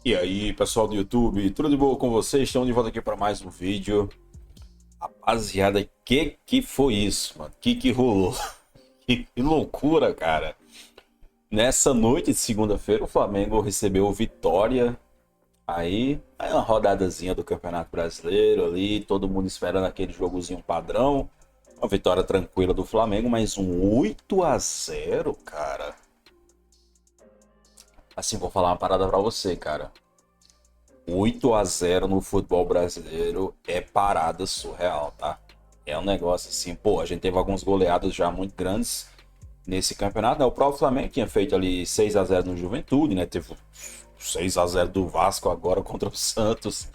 E aí, pessoal do YouTube, tudo de boa com vocês? Estamos de volta aqui para mais um vídeo. Rapaziada, que foi isso, mano? Que rolou? Que loucura, cara. Nessa noite de segunda-feira, o Flamengo recebeu o Vitória. Aí uma rodadazinha do Campeonato Brasileiro ali, todo mundo esperando aquele jogozinho padrão. Uma vitória tranquila do Flamengo, mas um 8-0, cara. Assim, vou falar uma parada pra você, cara. 8-0 no futebol brasileiro é parada surreal, tá? É um negócio assim, pô, a gente teve alguns goleados já muito grandes nesse campeonato, né? O próprio Flamengo tinha feito ali 6-0 no Juventude, né? Teve 6-0 do Vasco agora contra o Santos.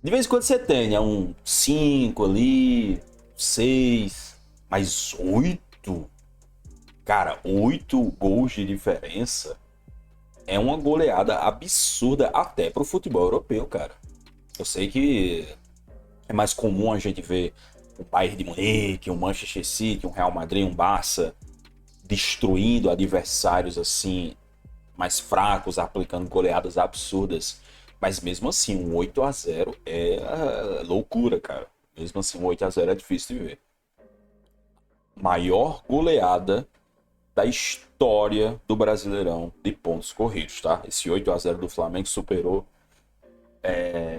De vez em quando você tem, né? Um 5 ali, 6, mas 8, cara, 8 gols de diferença é uma goleada absurda até pro futebol europeu, cara. Eu sei que é mais comum a gente ver o Bayern de Munique, um Manchester City, um Real Madrid, um Barça destruindo adversários assim mais fracos, aplicando goleadas absurdas. Mas mesmo assim, um 8-0 é loucura, cara. Mesmo assim, um 8-0 é difícil de ver. Maior goleada da história do Brasileirão de pontos corridos, tá? Esse 8-0 do Flamengo superou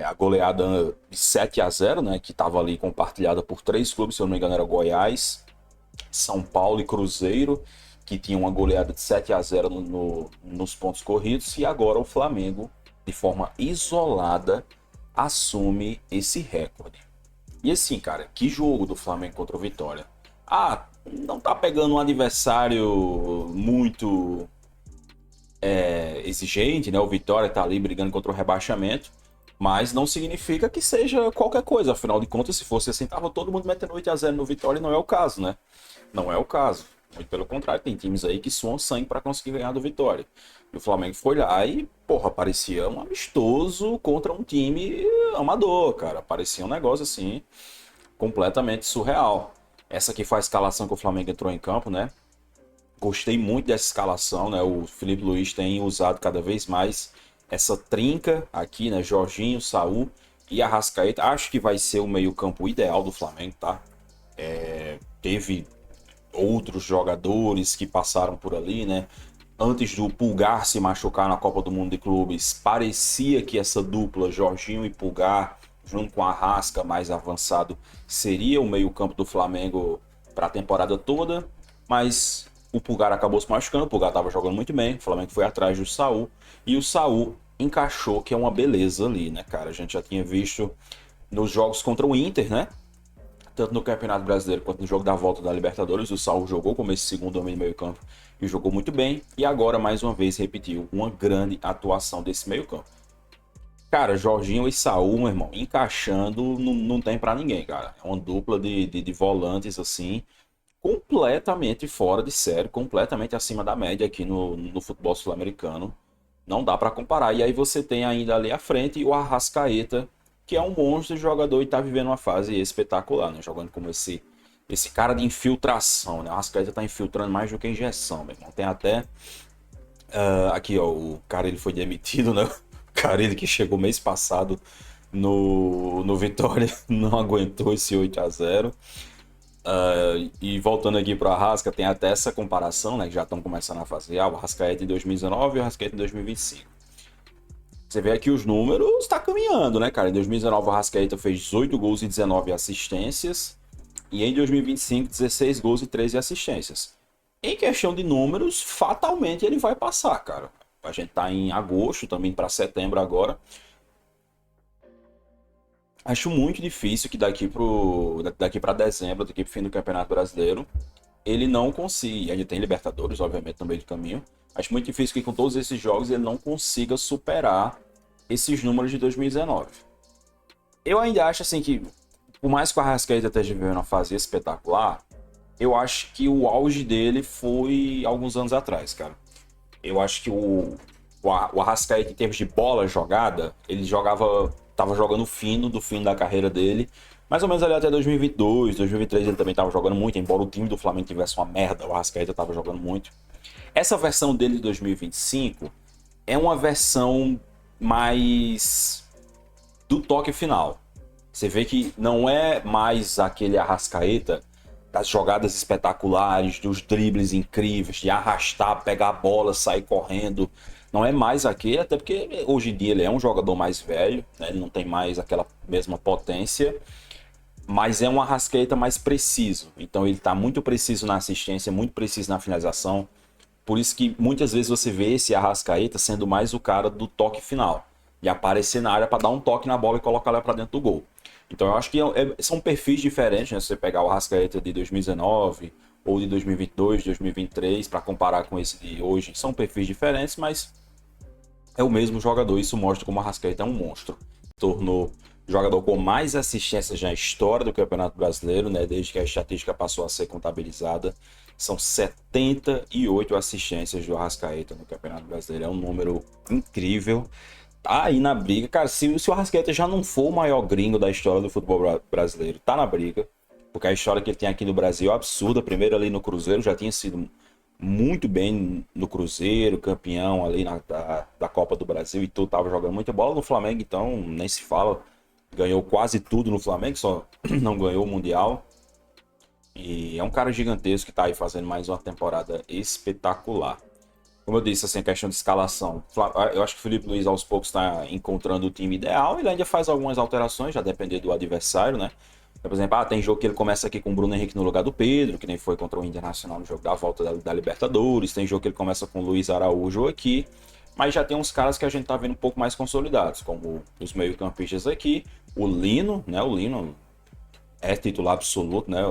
a goleada de 7-0, né? Que estava ali compartilhada por três clubes, se eu não me engano, era Goiás, São Paulo e Cruzeiro, que tinha uma goleada de 7-0 nos pontos corridos, e agora o Flamengo, de forma isolada, assume esse recorde. E assim, cara, que jogo do Flamengo contra o Vitória. Ah, não tá pegando um adversário muito exigente, né? O Vitória tá ali brigando contra o rebaixamento, mas não significa que seja qualquer coisa. Afinal de contas, se fosse assim, tava todo mundo metendo 8-0 no Vitória e não é o caso, né? Não é o caso. Muito pelo contrário, tem times aí que suam sangue para conseguir ganhar do Vitória. E o Flamengo foi lá e, porra, parecia um amistoso contra um time amador, cara. Parecia um negócio assim, completamente surreal. Essa aqui foi a escalação que o Flamengo entrou em campo, né? Gostei muito dessa escalação, né? O Felipe Luiz tem usado cada vez mais essa trinca aqui, né? Jorginho, Saul e Arrascaeta. Acho que vai ser o meio-campo ideal do Flamengo, tá? Teve outros jogadores que passaram por ali, né? Antes do Pulgar se machucar na Copa do Mundo de Clubes, parecia que essa dupla, Jorginho e Pulgar, junto com a Arrasca mais avançado, seria o meio-campo do Flamengo para a temporada toda, mas o Pulgar acabou se machucando, o Pulgar estava jogando muito bem, o Flamengo foi atrás do Saul, e o Saul encaixou, que é uma beleza ali, né, cara? A gente já tinha visto nos jogos contra o Inter, né? Tanto no Campeonato Brasileiro quanto no jogo da volta da Libertadores, o Saul jogou como esse segundo homem de meio campo e jogou muito bem, e agora mais uma vez repetiu uma grande atuação desse meio campo. Cara, Jorginho e Saul, meu irmão, encaixando não tem pra ninguém, cara. É uma dupla de volantes assim, completamente fora de série, completamente acima da média aqui no futebol sul-americano. Não dá pra comparar. E aí você tem ainda ali à frente o Arrascaeta, que é um monstro de jogador e tá vivendo uma fase espetacular, né? Jogando como esse cara de infiltração, né? O Arrascaeta tá infiltrando mais do que injeção, meu irmão. Tem até aqui, ó, o cara ele foi demitido, né? O cara ele que chegou mês passado no Vitória não aguentou esse 8-0. E voltando aqui para o Arrasca, tem até essa comparação, né? Que já estão começando a fazer. O Arrascaeta em 2019 e o Arrascaeta em 2025. Você vê aqui os números, está caminhando, né, cara? Em 2019 o Arrascaeta fez 18 gols e 19 assistências. E em 2025, 16 gols e 13 assistências. Em questão de números, fatalmente ele vai passar, cara. A gente tá em agosto, também para setembro agora. Acho muito difícil que daqui para dezembro, daqui pro fim do Campeonato Brasileiro, ele não consiga. Ainda tem Libertadores, obviamente, no meio do caminho. Acho muito difícil que com todos esses jogos ele não consiga superar esses números de 2019. Eu ainda acho assim que, por mais que o Arrascaeta esteja vivendo uma fase espetacular, eu acho que o auge dele foi alguns anos atrás, cara. Eu acho que o Arrascaeta, em termos de bola jogada, ele jogava. Tava jogando fino do fim da carreira dele. Mais ou menos ali até 2022, 2023 ele também tava jogando muito, embora o time do Flamengo tivesse uma merda, o Arrascaeta tava jogando muito. Essa versão dele de 2025 é uma versão mais do toque final. Você vê que não é mais aquele Arrascaeta das jogadas espetaculares, dos dribles incríveis, de arrastar, pegar a bola, sair correndo. Não é mais aquele, até porque hoje em dia ele é um jogador mais velho, né? Ele não tem mais aquela mesma potência, mas é um Arrascaeta mais preciso. Então ele está muito preciso na assistência, muito preciso na finalização. Por isso que muitas vezes você vê esse Arrascaeta sendo mais o cara do toque final. E aparecer na área para dar um toque na bola e colocar ela para dentro do gol. Então eu acho que são perfis diferentes, né? Se você pegar o Arrascaeta de 2019 ou de 2022, 2023, para comparar com esse de hoje, são perfis diferentes, mas é o mesmo jogador. Isso mostra como o Arrascaeta é um monstro. Tornou o jogador com mais assistências na história do Campeonato Brasileiro, né? Desde que a estatística passou a ser contabilizada. São 78 assistências do Arrascaeta no Campeonato Brasileiro. É um número incrível. Tá aí na briga. Cara, se o Arrascaeta já não for o maior gringo da história do futebol brasileiro, tá na briga. Porque a história que ele tem aqui no Brasil é absurda. Primeiro ali no Cruzeiro, já tinha sido muito bem no Cruzeiro, campeão ali da Copa do Brasil e tudo. Tava jogando muita bola no Flamengo, então nem se fala. Ganhou quase tudo no Flamengo, só não ganhou o Mundial. E é um cara gigantesco que tá aí fazendo mais uma temporada espetacular. Como eu disse, assim, a questão de escalação. Eu acho que o Felipe Luiz aos poucos está encontrando o time ideal. Ele ainda faz algumas alterações, já depender do adversário, né? Por exemplo, tem jogo que ele começa aqui com o Bruno Henrique no lugar do Pedro, que nem foi contra o Internacional no jogo da volta da Libertadores. Tem jogo que ele começa com o Luiz Araújo aqui. Mas já tem uns caras que a gente tá vendo um pouco mais consolidados, como os meio-campistas aqui. O Lino, né? O Lino é titular absoluto, né?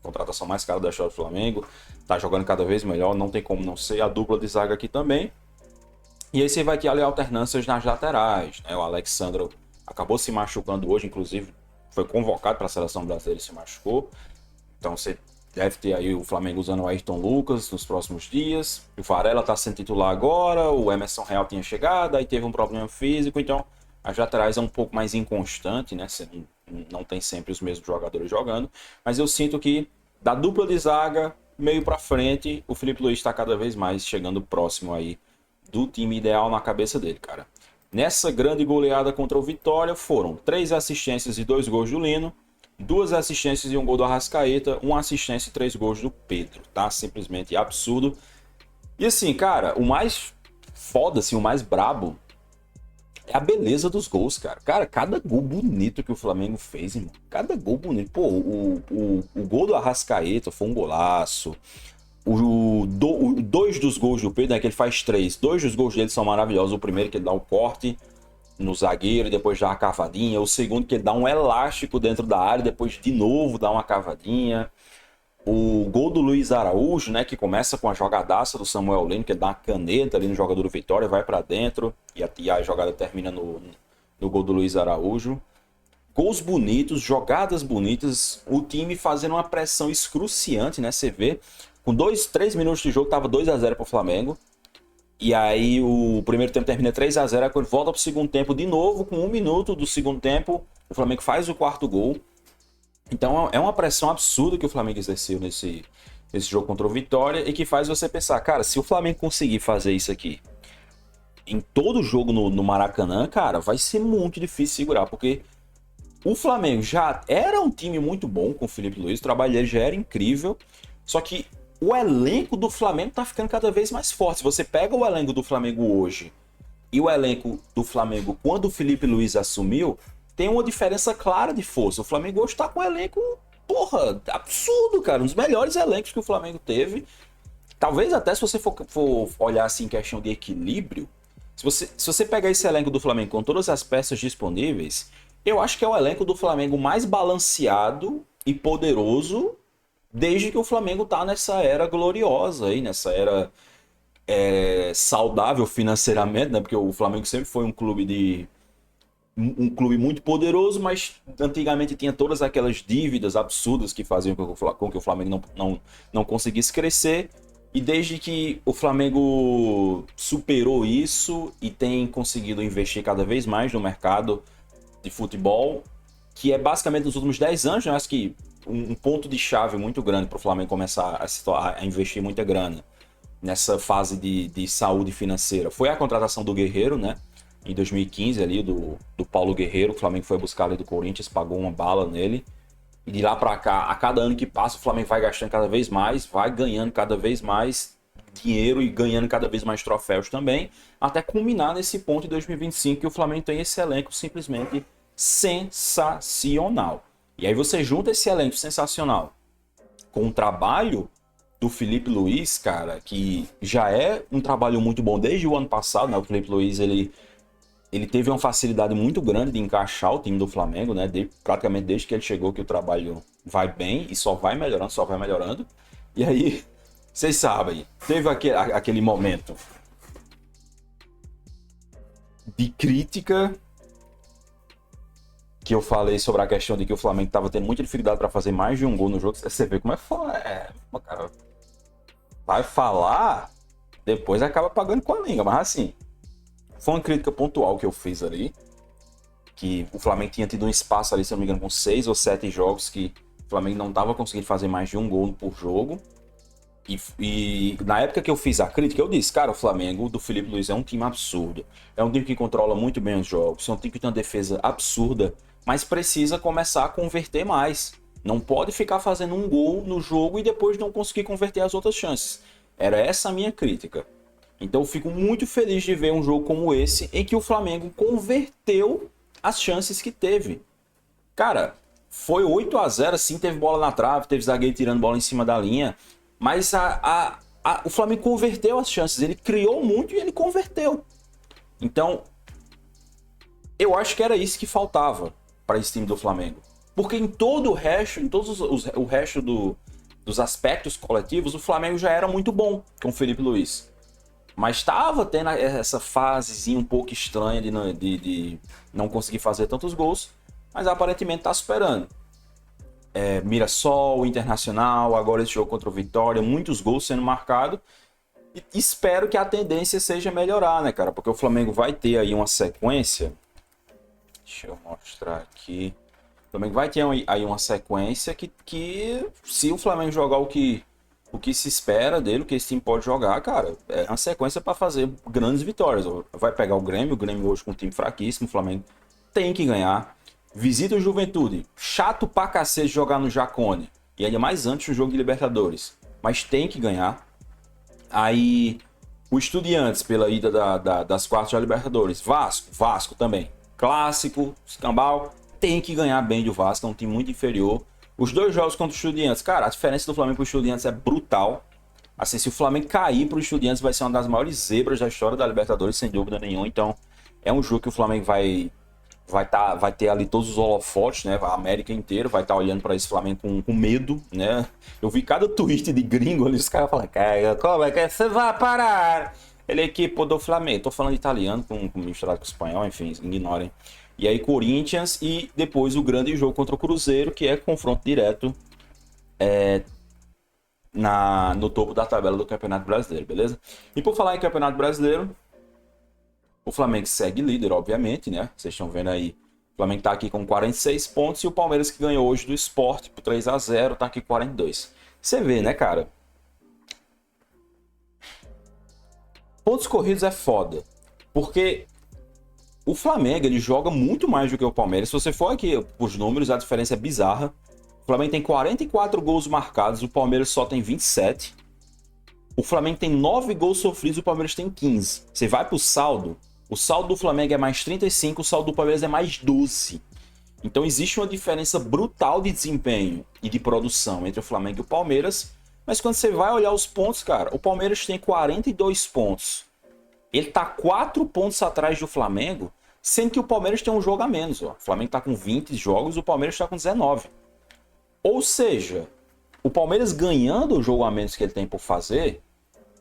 Contratação mais cara da história do Flamengo. Tá jogando cada vez melhor, não tem como não ser. A dupla de zaga aqui também. E aí você vai ter ali alternâncias nas laterais, né? O Alexandro acabou se machucando hoje, inclusive foi convocado para a seleção brasileira e se machucou. Então você deve ter aí o Flamengo usando o Ayrton Lucas nos próximos dias. O Varela tá sendo titular agora, o Emerson Real tinha chegado, aí teve um problema físico, então as laterais é um pouco mais inconstante, né? Você não tem sempre os mesmos jogadores jogando, mas eu sinto que da dupla de zaga, meio para frente, o Felipe Luiz está cada vez mais chegando próximo aí do time ideal na cabeça dele, cara. Nessa grande goleada contra o Vitória, foram 3 assistências e 2 gols do Lino, 2 assistências e 1 gol do Arrascaeta, 1 assistência e 3 gols do Pedro, tá? Simplesmente absurdo. E assim, cara, o mais foda, assim, o mais brabo é a beleza dos gols, cara. Cara, cada gol bonito que o Flamengo fez, irmão. Cada gol bonito. Pô, o gol do Arrascaeta foi um golaço. Dois dos gols do Pedro, né, que ele faz 3. 2 dos gols dele são maravilhosos. O primeiro que ele dá um corte no zagueiro e depois dá uma cavadinha. O segundo que ele dá um elástico dentro da área e depois de novo dá uma cavadinha. O gol do Luiz Araújo, né, que começa com a jogadaça do Samuel Lino, que ele dá uma caneta ali no jogador do Vitória, vai para dentro e a jogada termina no gol do Luiz Araújo. Gols bonitos, jogadas bonitas, o time fazendo uma pressão excruciante, né? Você vê, com 3 minutos de jogo tava 2-0 pro Flamengo. E aí o primeiro tempo termina 3-0, aí quando volta pro segundo tempo de novo, com 1 minuto do segundo tempo, o Flamengo faz o 4º gol. Então é uma pressão absurda que o Flamengo exerceu nesse jogo contra o Vitória e que faz você pensar, cara, se o Flamengo conseguir fazer isso aqui em todo jogo no Maracanã, cara, vai ser muito difícil segurar, porque o Flamengo já era um time muito bom com o Felipe Luiz, o trabalho dele já era incrível, só que o elenco do Flamengo tá ficando cada vez mais forte. Se você pega o elenco do Flamengo hoje e o elenco do Flamengo quando o Felipe Luiz assumiu, tem uma diferença clara de força. O Flamengo hoje tá com um elenco, porra, absurdo, cara. Um dos melhores elencos que o Flamengo teve. Talvez até se você for olhar assim em questão de equilíbrio, se você pegar esse elenco do Flamengo com todas as peças disponíveis, eu acho que é o elenco do Flamengo mais balanceado e poderoso desde que o Flamengo tá nessa era gloriosa aí, nessa era saudável financeiramente, né? Porque o Flamengo sempre foi um clube muito poderoso, mas antigamente tinha todas aquelas dívidas absurdas que faziam com que o Flamengo não conseguisse crescer. E desde que o Flamengo superou isso e tem conseguido investir cada vez mais no mercado de futebol, que é basicamente nos últimos 10 anos, eu acho que um ponto de chave muito grande para o Flamengo começar a investir muita grana nessa fase de saúde financeira foi a contratação do Guerreiro, né? em 2015 ali, do Paulo Guerreiro. O Flamengo foi buscar ali do Corinthians, pagou uma bala nele. E de lá pra cá, a cada ano que passa, o Flamengo vai gastando cada vez mais, vai ganhando cada vez mais dinheiro e ganhando cada vez mais troféus também, até culminar nesse ponto em 2025 que o Flamengo tem esse elenco simplesmente sensacional. E aí você junta esse elenco sensacional com o trabalho do Felipe Luiz, cara, que já é um trabalho muito bom desde o ano passado, né? O Felipe Luiz, ele teve uma facilidade muito grande de encaixar o time do Flamengo, né? Praticamente desde que ele chegou que o trabalho vai bem e só vai melhorando, só vai melhorando. E aí, vocês sabem, teve aquele momento de crítica que eu falei sobre a questão de que o Flamengo estava tendo muita dificuldade para fazer mais de um gol no jogo. Você vê como é foda. Cara, vai falar, depois acaba pagando com a língua, mas assim, foi uma crítica pontual que eu fiz ali, que o Flamengo tinha tido um espaço ali, se não me engano, com 6 ou 7 jogos que o Flamengo não estava conseguindo fazer mais de um gol por jogo. E na época que eu fiz a crítica, eu disse, cara, o Flamengo do Felipe Luiz é um time absurdo. É um time que controla muito bem os jogos, é um time que tem uma defesa absurda, mas precisa começar a converter mais. Não pode ficar fazendo um gol no jogo e depois não conseguir converter as outras chances. Era essa a minha crítica. Então eu fico muito feliz de ver um jogo como esse, em que o Flamengo converteu as chances que teve. Cara, foi 8-0, sim, teve bola na trave, teve zagueiro tirando bola em cima da linha, mas o Flamengo converteu as chances, ele criou muito e ele converteu. Então, eu acho que era isso que faltava para esse time do Flamengo. Porque em todo o resto, em todos o resto dos aspectos coletivos, o Flamengo já era muito bom com o Felipe Luiz. Mas estava tendo essa fasezinha um pouco estranha de não conseguir fazer tantos gols, mas aparentemente está superando. Mirassol, Internacional, agora esse jogo contra o Vitória, muitos gols sendo marcados. E espero que a tendência seja melhorar, né, cara? Porque o Flamengo vai ter aí uma sequência. Deixa eu mostrar aqui. O Flamengo vai ter aí uma sequência que se o Flamengo jogar o que se espera dele, o que esse time pode jogar, cara, é uma sequência para fazer grandes vitórias. Vai pegar o Grêmio hoje com um time fraquíssimo, o Flamengo tem que ganhar. Visita o Juventude, chato pra cacete jogar no Jacone, e ainda mais antes do jogo de Libertadores, mas tem que ganhar. Aí o Estudiantes pela ida das quartas da Libertadores, Vasco também, clássico, escambau, tem que ganhar bem do Vasco, é um time muito inferior. Os dois jogos contra o Estudiantes, cara, a diferença do Flamengo pro Estudiantes é brutal. Assim, se o Flamengo cair pro Estudiantes, vai ser uma das maiores zebras da história da Libertadores, sem dúvida nenhuma. Então, é um jogo que o Flamengo vai ter ali todos os holofotes, né? A América inteira vai estar olhando para esse Flamengo com medo, né? Eu vi cada tweet de gringo ali, os caras falando, cara, como é que você vai parar? Ele é equipe do Flamengo. Tô falando italiano, com misturado com espanhol, enfim, ignorem. E aí Corinthians e depois o grande jogo contra o Cruzeiro, que é confronto direto no topo da tabela do Campeonato Brasileiro, beleza? E por falar em Campeonato Brasileiro, o Flamengo segue líder, obviamente, né? Vocês estão vendo aí, o Flamengo tá aqui com 46 pontos e o Palmeiras, que ganhou hoje do Sport por 3-0, tá aqui com 42. Você vê, né, cara? Pontos corridos é foda, porque o Flamengo, ele joga muito mais do que o Palmeiras. Se você for aqui os números, a diferença é bizarra. O Flamengo tem 44 gols marcados, o Palmeiras só tem 27. O Flamengo tem 9 gols sofridos, o Palmeiras tem 15. Você vai pro saldo, o saldo do Flamengo é mais 35, o saldo do Palmeiras é mais 12. Então existe uma diferença brutal de desempenho e de produção entre o Flamengo e o Palmeiras. Mas quando você vai olhar os pontos, cara, o Palmeiras tem 42 pontos. Ele tá 4 pontos atrás do Flamengo, sendo que o Palmeiras tem um jogo a menos. Ó. O Flamengo tá com 20 jogos, o Palmeiras tá com 19. Ou seja, o Palmeiras ganhando o jogo a menos que ele tem por fazer,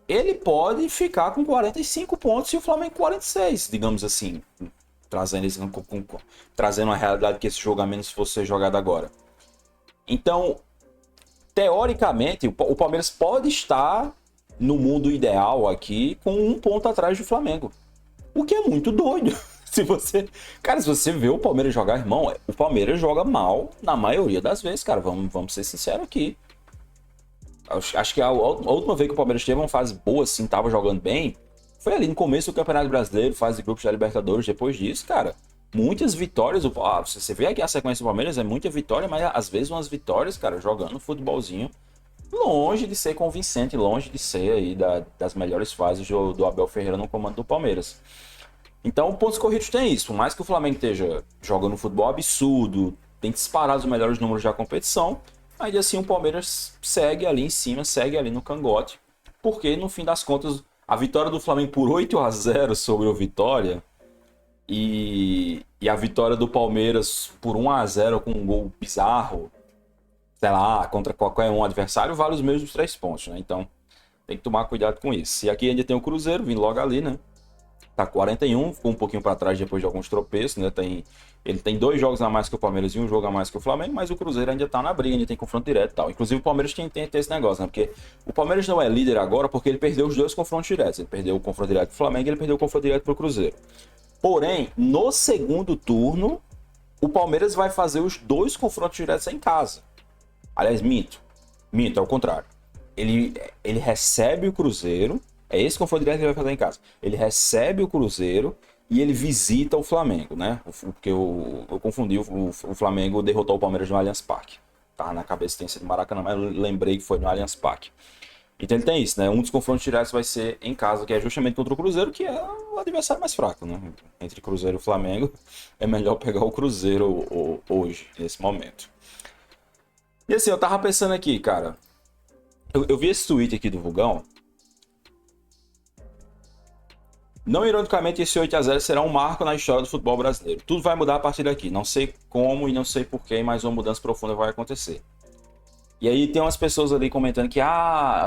ele pode ficar com 45 pontos e o Flamengo com 46, digamos assim. Trazendo a realidade que esse jogo a menos fosse ser jogado agora. Então, teoricamente, o Palmeiras pode estar no mundo ideal aqui com um ponto atrás do Flamengo. O que é muito doido. Se você vê o Palmeiras jogar, irmão, o Palmeiras joga mal na maioria das vezes, cara. Vamos ser sinceros aqui. Acho que a última vez que o Palmeiras teve uma fase boa, assim, tava jogando bem, Foi ali no começo do Campeonato Brasileiro, fase de grupos da Libertadores. Depois disso, cara, muitas vitórias. Você vê aqui a sequência do Palmeiras, é muita vitória, mas às vezes umas vitórias, cara, jogando futebolzinho, longe de ser convincente, longe de ser aí das melhores fases do Abel Ferreira no comando do Palmeiras. Então, pontos corridos tem isso. Por mais que o Flamengo esteja jogando um futebol absurdo, tem disparado os melhores números da competição, ainda assim o Palmeiras segue ali em cima, segue ali no cangote, porque no fim das contas, a vitória do Flamengo por 8-0 sobre o Vitória e a vitória do Palmeiras por 1-0 com um gol bizarro, sei lá, contra qualquer um adversário, vale os mesmos 3 pontos, né? Então, tem que tomar cuidado com isso. E aqui ainda tem o Cruzeiro vindo logo ali, né? Tá 41, ficou um pouquinho para trás depois de alguns tropeços, né? Ele tem 2 jogos a mais que o Palmeiras e um jogo a mais que o Flamengo, mas o Cruzeiro ainda tá na briga, ainda tem confronto direto e tal. Inclusive o Palmeiras tem esse negócio, né? Porque o Palmeiras não é líder agora porque ele perdeu os 2 confrontos diretos. Ele perdeu o confronto direto pro Flamengo e ele perdeu o confronto direto pro Cruzeiro. Porém, no segundo turno, o Palmeiras vai fazer os 2 confrontos diretos em casa. Aliás, minto, é o contrário. Ele recebe o Cruzeiro. É esse confronto direto que ele vai fazer em casa. Ele recebe o Cruzeiro e ele visita o Flamengo, né? Porque eu confundi, o Flamengo derrotou o Palmeiras no Allianz Parque. Tá na cabeça tem sido Maracanã, mas eu lembrei que foi no Allianz Parque. Então ele tem isso, né? Um dos confrontos diretos vai ser em casa, que é justamente contra o Cruzeiro, que é o adversário mais fraco, né? Entre Cruzeiro e Flamengo, é melhor pegar o Cruzeiro hoje, nesse momento. E assim, eu tava pensando aqui, cara. Eu vi esse tweet aqui do Vugão. Não ironicamente, esse 8-0 será um marco na história do futebol brasileiro. Tudo vai mudar a partir daqui. Não sei como e não sei porquê, mas uma mudança profunda vai acontecer. E aí tem umas pessoas ali comentando que,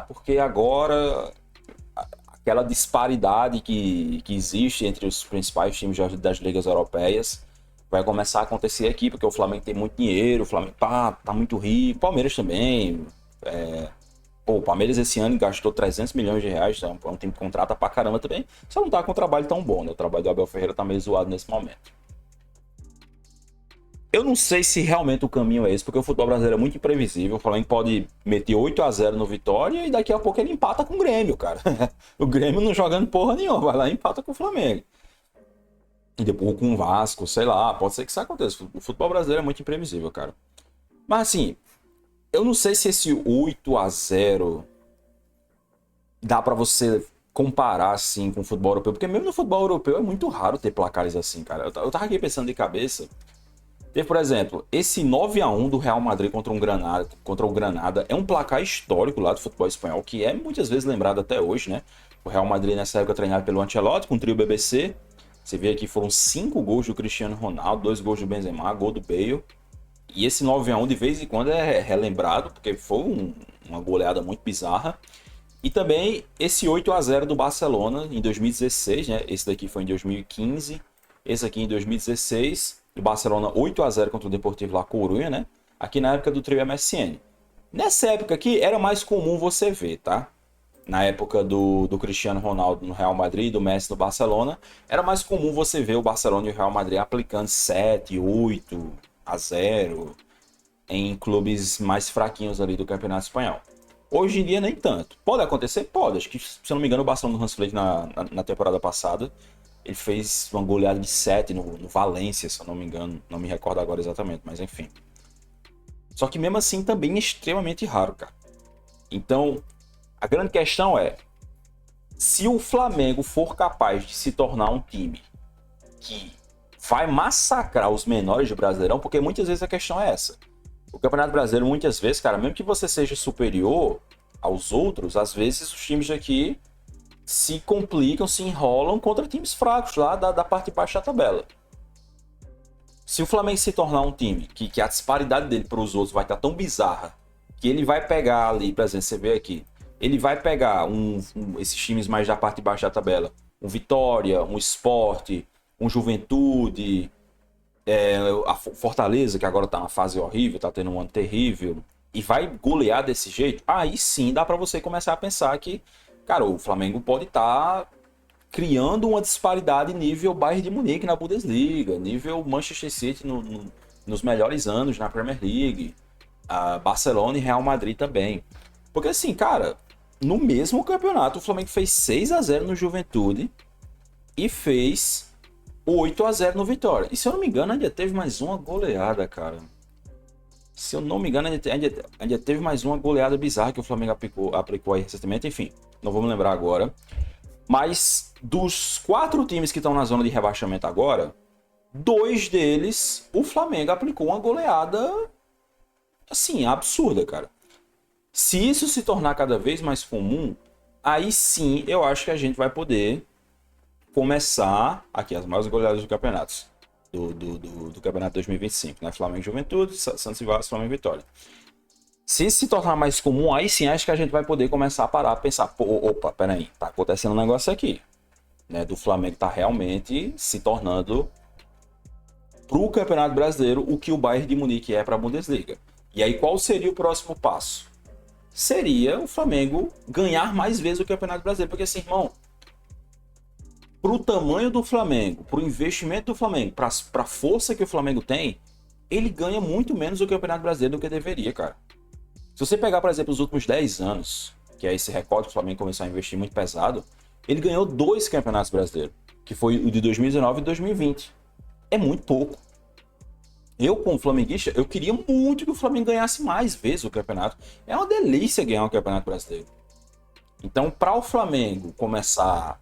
porque agora aquela disparidade que existe entre os principais times das ligas europeias vai começar a acontecer aqui, porque o Flamengo tem muito dinheiro, o Flamengo tá muito rico, o Palmeiras também. O Palmeiras esse ano gastou 300 milhões de reais, é um time que contrata pra caramba também, só não tá com um trabalho tão bom, né? O trabalho do Abel Ferreira tá meio zoado nesse momento. Eu não sei se realmente o caminho é esse, porque o futebol brasileiro é muito imprevisível. O Flamengo pode meter 8-0 no Vitória e daqui a pouco ele empata com o Grêmio, cara. O Grêmio não jogando porra nenhuma, vai lá e empata com o Flamengo. E depois com o Vasco, sei lá, pode ser que isso aconteça. O futebol brasileiro é muito imprevisível, cara. Mas assim, eu não sei se esse 8-0 dá pra você comparar assim com o futebol europeu, porque mesmo no futebol europeu é muito raro ter placares assim, cara. Eu tava aqui pensando de cabeça. Teve, por exemplo, esse 9-1 do Real Madrid contra o Granada é um placar histórico lá do futebol espanhol, que é muitas vezes lembrado até hoje, né? O Real Madrid nessa época treinado pelo Ancelotti, com o trio BBC. Você vê aqui foram 5 gols do Cristiano Ronaldo, 2 gols do Benzema, gol do Bale. E esse 9-1 de vez em quando é relembrado, porque foi uma goleada muito bizarra. E também esse 8-0 do Barcelona em 2016, né? Esse daqui foi em 2015, esse aqui em 2016. Do Barcelona 8-0 contra o Deportivo La Coruña, né? Aqui na época do trio MSN. Nessa época aqui era mais comum você ver, tá? Na época do Cristiano Ronaldo no Real Madrid, do Messi no Barcelona, era mais comum você ver o Barcelona e o Real Madrid aplicando 7, 8-0 em clubes mais fraquinhos ali do Campeonato Espanhol. Hoje em dia nem tanto. Pode acontecer? Pode. Acho que, se eu não me engano, o Barcelona do Hans Flick na temporada passada, ele fez uma goleada de 7 no Valência, se eu não me engano. Não me recordo agora exatamente, mas enfim. Só que mesmo assim também é extremamente raro, cara. Então, a grande questão é, se o Flamengo for capaz de se tornar um time que vai massacrar os menores de Brasileirão, porque muitas vezes a questão é essa. O Campeonato Brasileiro, muitas vezes, cara, mesmo que você seja superior aos outros, às vezes os times aqui se complicam, se enrolam contra times fracos lá da parte de baixo da tabela. Se o Flamengo se tornar um time que a disparidade dele para os outros vai estar tão bizarra, que ele vai pegar ali, por exemplo, você vê aqui, ele vai pegar esses times mais da parte de baixo da tabela, um Vitória, um Sport, um Juventude, a Fortaleza, que agora tá numa fase horrível, tá tendo um ano terrível, e vai golear desse jeito, aí sim dá para você começar a pensar que, cara, o Flamengo pode estar criando uma disparidade nível Bayern de Munique na Bundesliga, nível Manchester City nos melhores anos na Premier League, Barcelona e Real Madrid também. Porque assim, cara, No mesmo campeonato, o Flamengo fez 6-0 no Juventude e fez 8-0 no Vitória. E se eu não me engano, ainda teve mais uma goleada, cara. Se eu não me engano, ainda teve mais uma goleada bizarra que o Flamengo aplicou aí recentemente. Enfim, não vou me lembrar agora. Mas dos 4 times que estão na zona de rebaixamento agora, 2 deles, o Flamengo aplicou uma goleada, assim, absurda, cara. Se isso se tornar cada vez mais comum, aí sim eu acho que a gente vai poder começar aqui as maiores goleadas do campeonato. Do campeonato 2025, né? Flamengo e Juventude, Santos e Vasco, Flamengo e Vitória. Se isso se tornar mais comum, aí sim acho que a gente vai poder começar a parar, pensar, pô, opa, peraí, tá acontecendo um negócio aqui, né? Do Flamengo tá realmente se tornando pro Campeonato Brasileiro o que o Bayern de Munique é para a Bundesliga. E aí qual seria o próximo passo? Seria o Flamengo ganhar mais vezes o Campeonato Brasileiro, porque assim, irmão, pro tamanho do Flamengo, pro investimento do Flamengo, pra força que o Flamengo tem, ele ganha muito menos o Campeonato Brasileiro do que deveria, cara. Se você pegar, por exemplo, os últimos 10 anos, que é esse recorde que o Flamengo começou a investir muito pesado, ele ganhou 2 campeonatos brasileiros, que foi o de 2019 e 2020. É muito pouco. Eu, como flamenguista, eu queria muito que o Flamengo ganhasse mais vezes o campeonato. É uma delícia ganhar um campeonato brasileiro. Então, para o Flamengo começar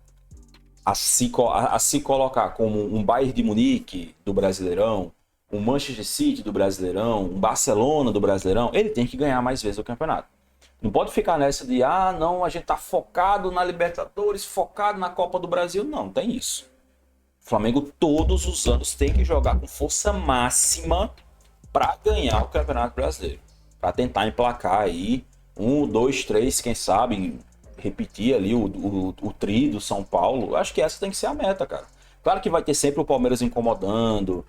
a se colocar como um Bayern de Munique do Brasileirão, um Manchester City do Brasileirão, um Barcelona do Brasileirão, ele tem que ganhar mais vezes o campeonato. Não pode ficar nessa de, não, a gente tá focado na Libertadores, focado na Copa do Brasil. Não, tem isso. O Flamengo todos os anos tem que jogar com força máxima para ganhar o Campeonato Brasileiro. Para tentar emplacar aí 1, 2, 3, quem sabe, repetir ali o tri do São Paulo. Acho que essa tem que ser a meta, cara. Claro que vai ter sempre o Palmeiras incomodando,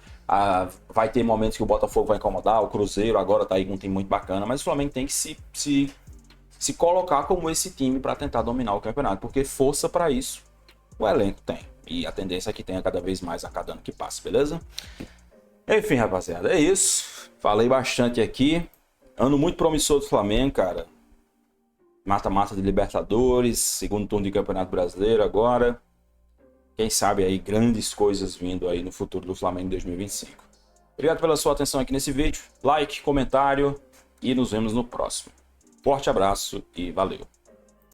vai ter momentos que o Botafogo vai incomodar, o Cruzeiro agora tá aí com um time muito bacana, mas o Flamengo tem que se colocar como esse time para tentar dominar o campeonato, porque força para isso o elenco tem. E a tendência é que tenha cada vez mais a cada ano que passa, beleza? Enfim, rapaziada, é isso. Falei bastante aqui. Ano muito promissor do Flamengo, cara. Mata-mata de Libertadores, segundo turno de Campeonato Brasileiro agora. Quem sabe aí grandes coisas vindo aí no futuro do Flamengo em 2025. Obrigado pela sua atenção aqui nesse vídeo. Like, comentário e nos vemos no próximo. Forte abraço e valeu.